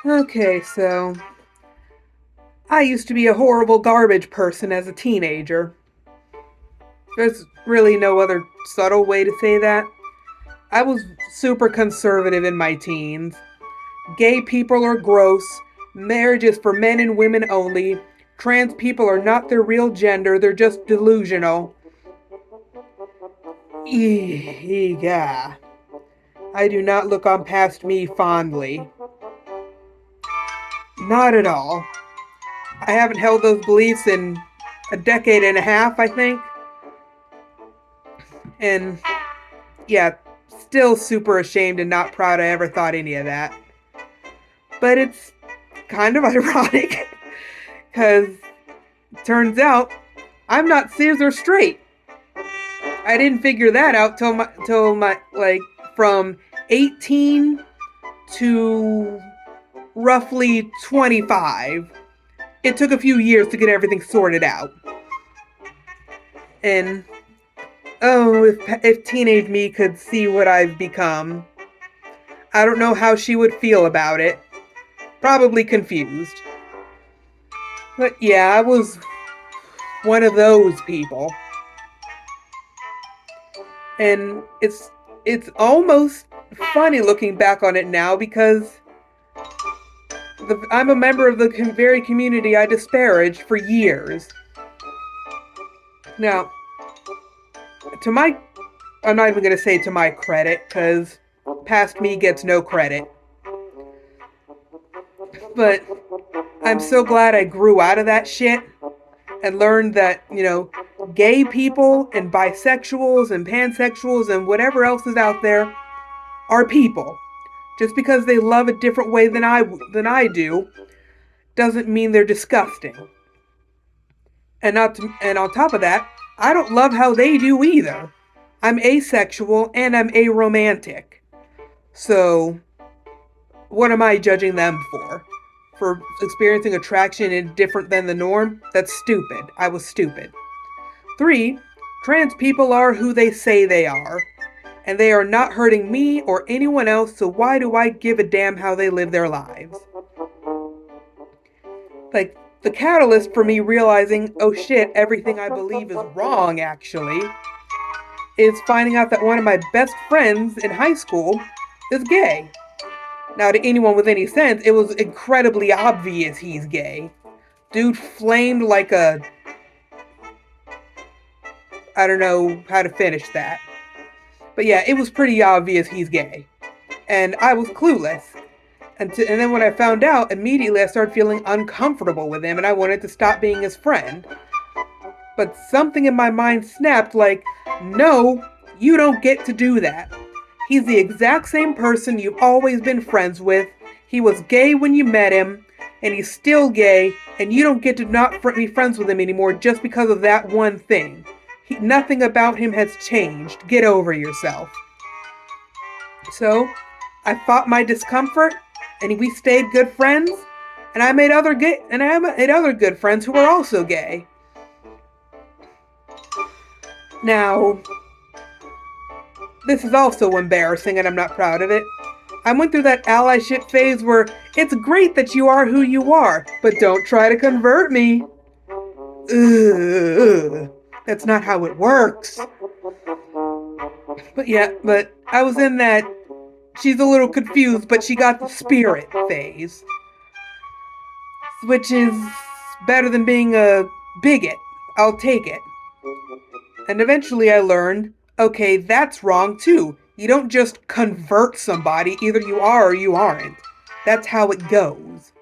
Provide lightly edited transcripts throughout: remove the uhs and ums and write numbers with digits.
Okay, so I used to be a horrible garbage person as a teenager. There's really no other subtle way to say that. I was super conservative in my teens. Gay people are gross. Marriage is for men and women only. Trans people are not their real gender, they're just delusional. Yeah. I do not look on past me fondly. Not at all. I haven't held those beliefs in a decade and a half, I think. And yeah, still super ashamed and not proud I ever thought any of that. But it's kind of ironic because turns out I'm not cis or straight. I didn't figure that out till my like from 18 to roughly 25. It took a few years to get everything sorted out. And oh, if teenage me could see what I've become, I don't know how she would feel about it. Probably confused. But yeah, I was one of those people. And it's almost funny looking back on it now because I'm a member of the very community I disparaged for years. Now, to my, I'm not even going to say to my credit because past me gets no credit. But I'm so glad I grew out of that shit and learned that, gay people and bisexuals and pansexuals and whatever else is out there are people. Just because they love a different way than I do doesn't mean they're disgusting. And on top of that, I don't love how they do either. I'm asexual and I'm aromantic. So, what am I judging them for? For experiencing attraction in different than the norm? That's stupid. I was stupid. 3. Trans people are who they say they are. And they are not hurting me or anyone else, so why do I give a damn how they live their lives? Like, the catalyst for me realizing, oh shit, everything I believe is wrong actually, is finding out that one of my best friends in high school is gay. Now, to anyone with any sense, it was incredibly obvious he's gay. Dude flamed like a. I don't know how to finish that. But yeah, it was pretty obvious he's gay. And I was clueless. And then when I found out, immediately I started feeling uncomfortable with him and I wanted to stop being his friend. But something in my mind snapped like, no, you don't get to do that. He's the exact same person you've always been friends with. He was gay when you met him, and he's still gay, and you don't get to not be friends with him anymore just because of that one thing. Nothing about him has changed. Get over yourself. So, I fought my discomfort, and we stayed good friends, and I made other good friends who were also gay. Now, this is also embarrassing and I'm not proud of it. I went through that allyship phase where it's great that you are who you are, but don't try to convert me. Ugh, that's not how it works. But yeah, but I was in that she's a little confused, but she got the spirit phase, which is better than being a bigot. I'll take it. And eventually I learned, okay, that's wrong too. You don't just convert somebody, either you are or you aren't. That's how it goes.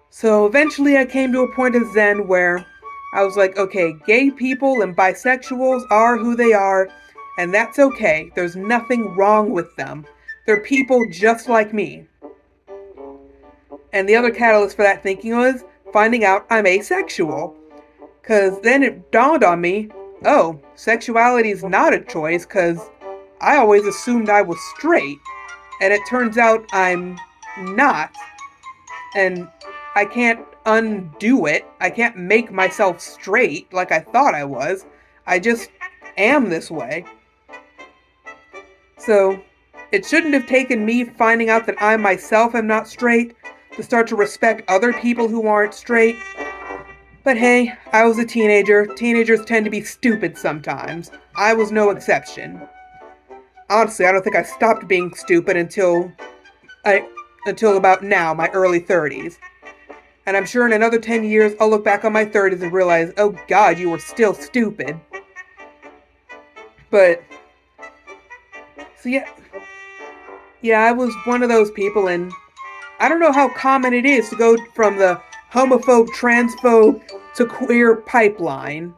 So eventually I came to a point of zen where I was like, okay, gay people and bisexuals are who they are, and that's okay. There's nothing wrong with them. They're people just like me. And the other catalyst for that thinking was finding out I'm asexual. Because then it dawned on me, oh, sexuality is not a choice because I always assumed I was straight. And it turns out I'm not. And I can't undo it. I can't make myself straight like I thought I was. I just am this way. So It shouldn't have taken me finding out that I myself am not straight to start to respect other people who aren't straight. But hey, I was a teenager. Teenagers tend to be stupid sometimes. I was no exception. Honestly, I don't think I stopped being stupid I until about now, my early 30s. And I'm sure in another 10 years, I'll look back on my 30s and realize, oh god, you were still stupid. But, so yeah, I was one of those people, and I don't know how common it is to go from the homophobe, transphobe to queer pipeline.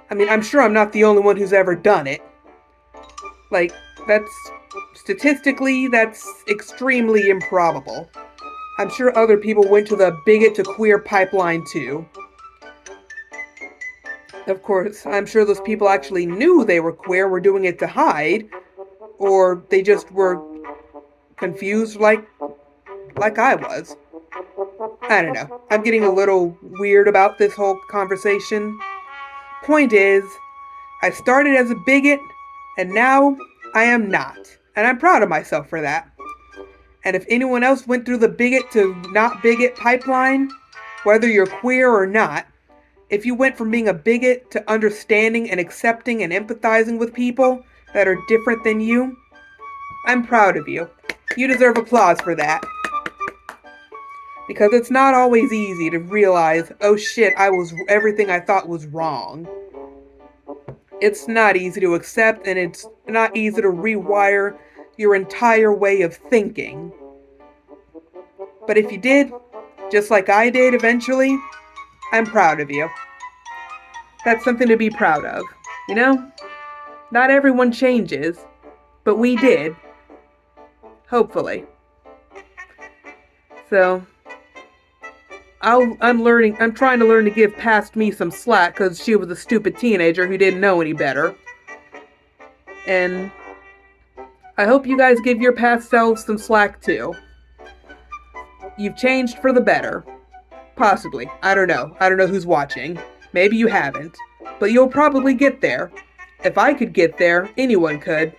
I mean, I'm sure I'm not the only one who's ever done it. Like, statistically, that's extremely improbable. I'm sure other people went to the bigot to queer pipeline too. Of course, I'm sure those people actually knew they were queer, were doing it to hide, or they just were confused like I was. I don't know. I'm getting a little weird about this whole conversation. Point is, I started as a bigot, and now I am not. And I'm proud of myself for that. And if anyone else went through the bigot to not bigot pipeline, whether you're queer or not, if you went from being a bigot to understanding and accepting and empathizing with people that are different than you, I'm proud of you. You deserve applause for that. Because it's not always easy to realize, oh shit, everything I thought was wrong. It's not easy to accept, and it's not easy to rewire your entire way of thinking. But if you did, just like I did eventually, I'm proud of you. That's something to be proud of, you know? Not everyone changes, but we did. Hopefully. So, I'm trying to learn to give past me some slack because she was a stupid teenager who didn't know any better. And I hope you guys give your past selves some slack too. You've changed for the better. Possibly. I don't know. I don't know who's watching. Maybe you haven't. But you'll probably get there. If I could get there, anyone could.